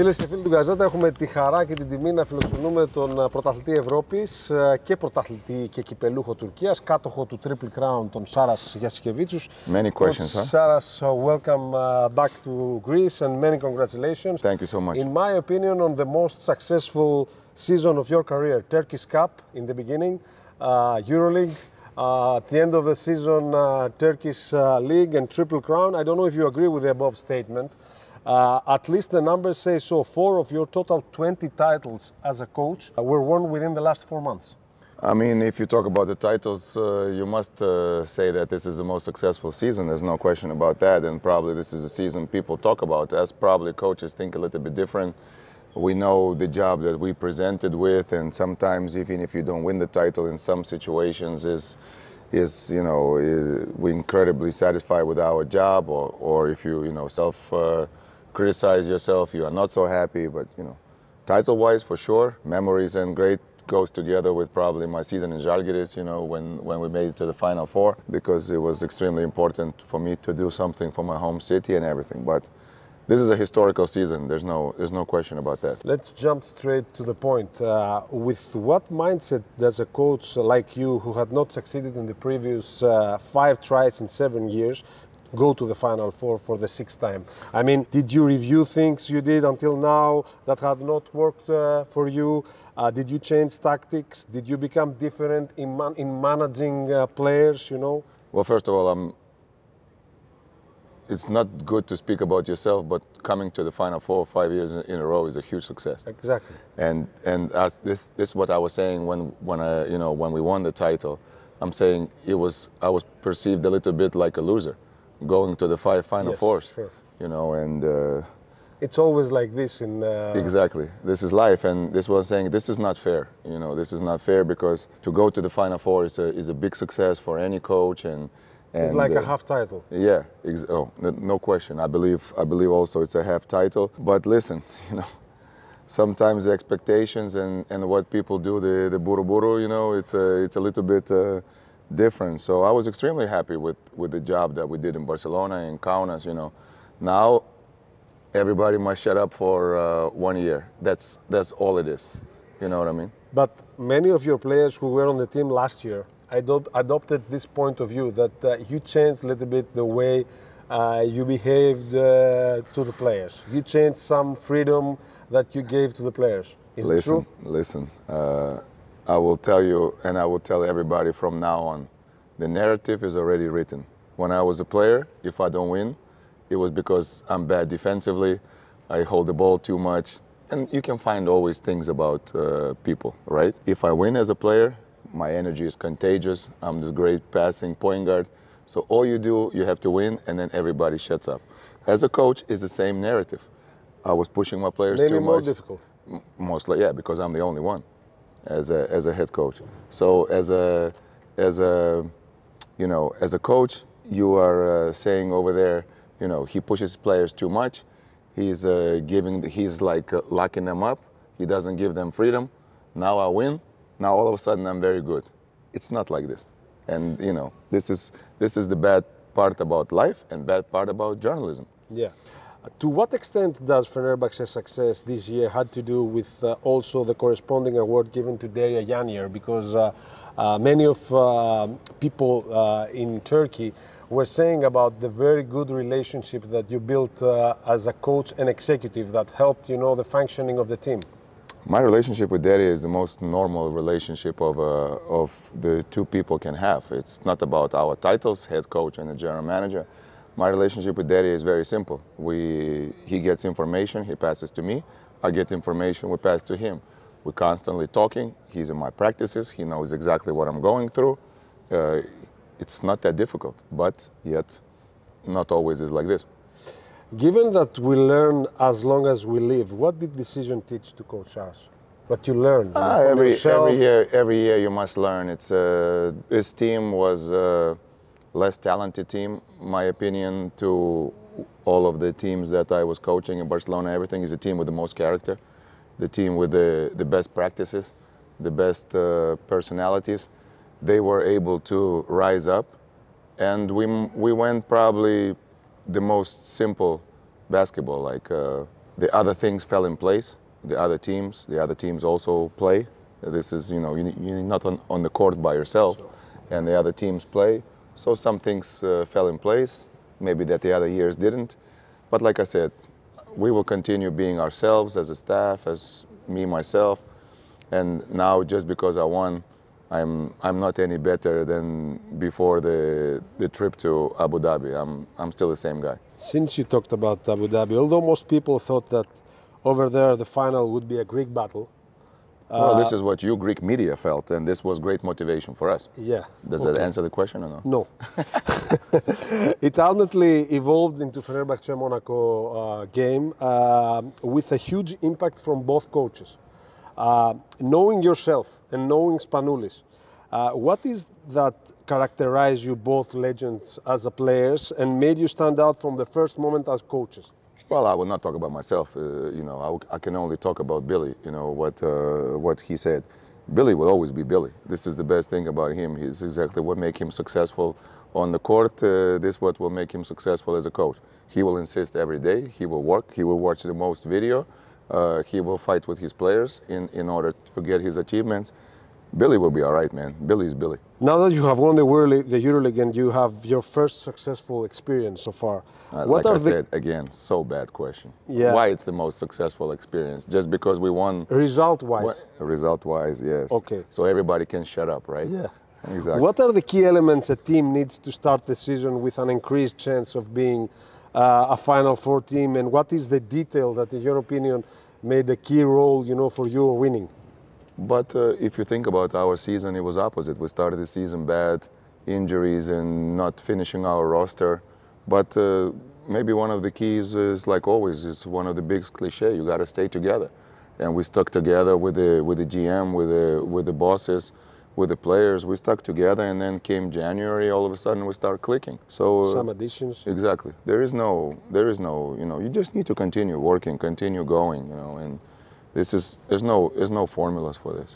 Φίλες και φίλοι του Gazzetta, έχουμε τη χαρά και την τιμή να φιλοξενούμε τον πρωταθλητή Ευρώπης και πρωταθλητή και κυπελούχο Τουρκίας, κάτοχο του Triple Crown, τον Σάρας Γιασικεβίτσους. Many questions, huh? Σάρας, welcome back to Greece and many congratulations. Thank you so much. In my opinion, on the most successful season of your career, Turkish Cup in the beginning, Euroleague, at the end of the season, Turkish League and Triple Crown. I don't know if you agree with the above statement. At least the numbers say so. 4 of your total 20 titles as a coach were won within the last 4 months. I mean, if you talk about the titles, you must say that this is the most successful season. There's no question about that. And probably this is the season people talk about. As probably coaches think a little bit different. We know the job that we presented with, and sometimes even if you don't win the title in some situations we're incredibly satisfied with our job, or if you criticize yourself, you are not so happy. But title-wise, for sure, memories and great goes together with probably my season in Žalgiris, when we made it to the Final Four, because it was extremely important for me to do something for my home city and everything. But this is a historical season. There's no question about that. Let's jump straight to the point. With what mindset does a coach like you, who had not succeeded in the previous 5 tries in 7 years, go to the Final Four for the 6th time? I mean, did you review things you did until now that have not worked for you? Did you change tactics? Did you become different in managing players, Well, first of all, it's not good to speak about yourself, but coming to the Final Four 5 years in a row is a huge success. Exactly. And as this is what I was saying when we won the title. I'm saying I was perceived a little bit like a loser, going to the 5 Final Fours. Sure. And it's always like this in exactly. This is life, and this was saying this is not fair. This is not fair, because to go to the Final Four is a big success for any coach, and it's like a half title. Yeah, no question. I believe also it's a half title. But listen, sometimes the expectations and what people do, the buru-buru, it's a little bit different. So I was extremely happy with the job that we did in Barcelona and Kaunas. Now everybody must shut up for 1 year. That's all it is. You know what I mean? But many of your players who were on the team last year adopted this point of view, that you changed a little bit the way you behaved to the players. You changed some freedom that you gave to the players. Is it true? Listen, I will tell you, and I will tell everybody from now on, the narrative is already written. When I was a player, if I don't win, it was because I'm bad defensively, I hold the ball too much, and you can find always things about people, right? If I win as a player, my energy is contagious. I'm this great passing point guard. So all you do, you have to win, and then everybody shuts up. As a coach, it's the same narrative. I was pushing my players too much. Maybe more difficult. Mostly, yeah, because I'm the only one as a head coach. So as a coach, you are saying over there, he pushes players too much. He's locking them up. He doesn't give them freedom. Now I win. Now all of a sudden I'm very good. It's not like this. And this is the bad part about life and bad part about journalism. Yeah. To what extent does Fenerbahce's success this year had to do with also the corresponding award given to Derya Yanir? Because many of people in Turkey were saying about the very good relationship that you built as a coach and executive that helped, the functioning of the team. My relationship with Derya is the most normal relationship of the two people can have. It's not about our titles, head coach and the general manager. My relationship with Derya is very simple. He gets information, he passes to me. I get information, we pass to him. We're constantly talking. He's in my practices. He knows exactly what I'm going through. It's not that difficult, but yet not always is like this. Given that we learn as long as we live, what did decision teach to Coach Sharks? What you learned? Every year you must learn. This team was a less talented team, my opinion, to all of the teams that I was coaching in Barcelona. Everything is a team with the most character, the team with the best practices, the best personalities. They were able to rise up, and we went probably the most simple basketball, like the other things fell in place. The other teams also play. This is, you know, you're not on the court by yourself, and the other teams play. So some things fell in place, maybe that the other years didn't. But like I said, we will continue being ourselves as a staff, as me, myself. And now just because I won, I'm not any better than before the trip to Abu Dhabi. I'm still the same guy. Since you talked about Abu Dhabi, although most people thought that over there the final would be a Greek battle. Well, this is what you Greek media felt, and this was great motivation for us. Yeah. Does that answer the question or no? No. It ultimately evolved into Fenerbahce-Monaco game with a huge impact from both coaches. Knowing yourself and knowing Spanoulis, what is that characterized you both legends as a players and made you stand out from the first moment as coaches? Well, I will not talk about myself. You know, I can only talk about Billy. You know what he said. Billy will always be Billy. This is the best thing about him. He's exactly what makes him successful on the court. This is what will make him successful as a coach. He will insist every day. He will work. He will watch the most video. He will fight with his players in order to get his achievements. Billy will be all right, man. Billy is Billy. Now that you have won the Euroleague and you have your first successful experience so far, what like I said, again, so bad question. Yeah. Why it's the most successful experience? Just because we won? Result-wise. Result-wise, yes. Okay. So everybody can shut up, right? Yeah. Exactly. What are the key elements a team needs to start the season with an increased chance of being a Final Four team, and what is the detail that, in your opinion, made a key role, you know, for you winning? But if you think about our season, it was opposite. We started the season bad, injuries and not finishing our roster. But maybe one of the keys is, like always, is one of the big cliché. You got to stay together, and we stuck together with the GM, with the bosses, with the players. We stuck together, and then came January. All of a sudden, we start clicking. So some additions. Exactly. There is no. You know, you just need to continue working, continue going. You know, and there's no formulas for this.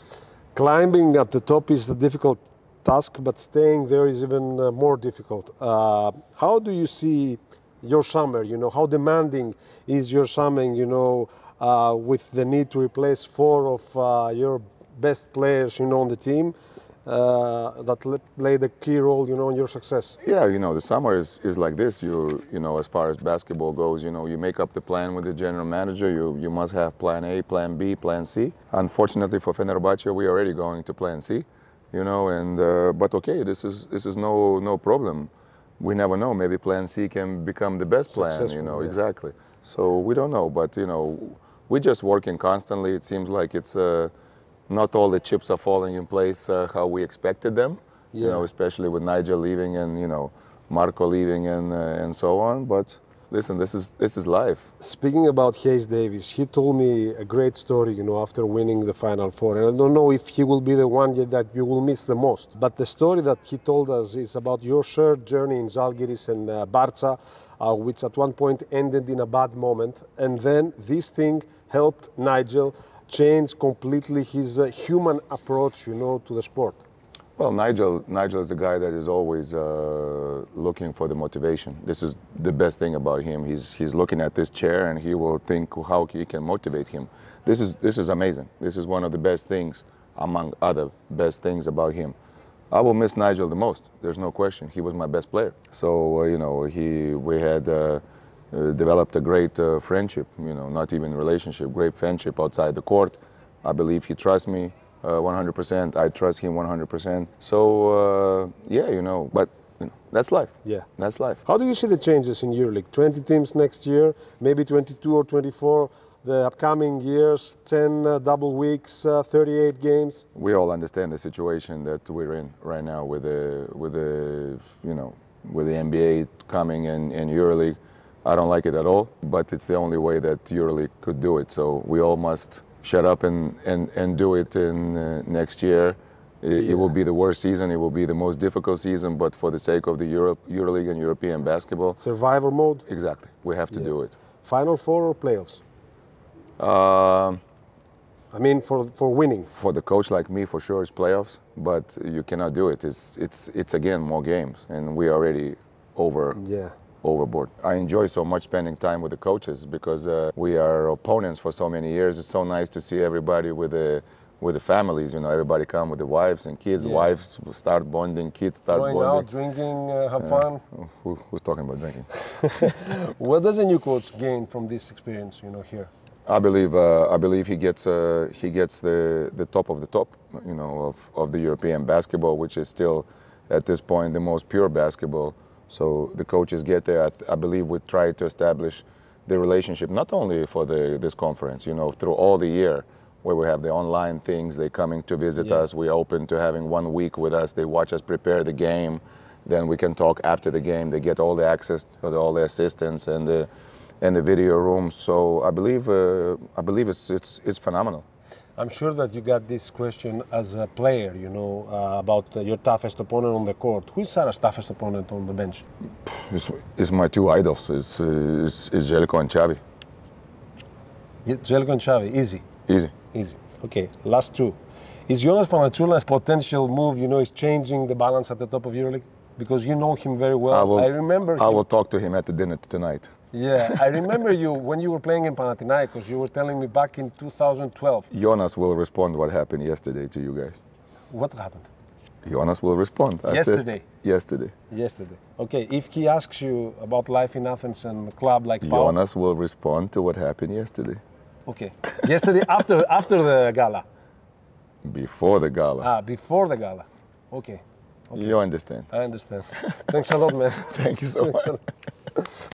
Climbing at the top is a difficult task, but staying there is even more difficult. How do you see your summer? You know, how demanding is your summer? You know, with the need to replace 4 of your best players, you know, on the team that played a key role, you know, in your success. Yeah, you know, the summer is like this. You know, as far as basketball goes, you know, you make up the plan with the general manager. You must have plan A, plan B, plan C. Unfortunately for Fenerbahce, we're already going to plan C. You know, and but okay, this is no problem. We never know. Maybe plan C can become the best plan. You know, yeah. Exactly. So we don't know, but you know, we're just working constantly. It seems like it's not all the chips are falling in place how we expected them. Yeah. You know, especially with Nigel leaving and, you know, Marco leaving and so on. But listen, this is life. Speaking about Hayes Davis, he told me a great story, you know, after winning the Final Four. And I don't know if he will be the one that you will miss the most. But the story that he told us is about your shared journey in Žalgiris and Barca, which at one point ended in a bad moment. And then this thing helped Nigel change completely his human approach, you know, to the sport. Well, Nigel is a guy that is always looking for the motivation. This is the best thing about him. He's looking at this chair and he will think how he can motivate him. This is amazing. This is one of the best things, among other best things about him. I will miss Nigel the most. There's no question. He was my best player. So you know, we had developed a great friendship. You know, not even relationship, great friendship outside the court. I believe he trusts me 100%. I trust him 100%. So yeah, you know, but you know, that's life. Yeah, that's life. How do you see the changes in Euroleague? 20 teams next year, maybe 22 or 24. The upcoming years, 10 double weeks, 38 games. We all understand the situation that we're in right now with the NBA coming and Euroleague. I don't like it at all, but it's the only way that Euroleague could do it. So we all must shut up and do it in next year. It will be the worst season. It will be the most difficult season, but for the sake of the Euroleague and European basketball. Survivor mode? Exactly. We have to do it. Final Four or playoffs? I mean, for winning. For the coach like me, for sure, it's playoffs, but you cannot do it. It's again more games, and we already over overboard. I enjoy so much spending time with the coaches because we are opponents for so many years. It's so nice to see everybody with the families. You know, everybody come with the wives and kids. Yeah. Wives start bonding, kids start going bonding. Out, drinking, have fun. Who's talking about drinking? What does a new coach gain from this experience? You know, here. I believe he gets the top of the top, you know, of the European basketball, which is still at this point the most pure basketball. So the coaches get there. I believe we try to establish the relationship not only for this conference, you know, through all the year, where we have the online things. They coming to visit us. We're open to having 1 week with us. They watch us prepare the game. Then we can talk after the game. They get all the access to all the assistants and the video rooms. So I believe it's phenomenal. I'm sure that you got this question as a player, you know, about your toughest opponent on the court. Who is Sara's toughest opponent on the bench? It's my two idols. It's Željko and Xavi. Željko and Xavi, easy. Easy. Okay, last two. Is Jonas Valanciunas' potential move, you know, is changing the balance at the top of Euroleague? Because you know him very well. I remember I will talk to him at the dinner tonight. Yeah, I remember you when you were playing in Panathinaikos. You were telling me back in 2012. Jonas will respond what happened yesterday to you guys. What happened? Jonas will respond. Yesterday. Yesterday. Okay, if he asks you about life in Athens and a club like Pau, Jonas will respond to what happened yesterday. Okay. Yesterday after the gala. Before the gala. Before the gala. Okay. You understand. I understand. Thanks a lot, man. Thank you so much.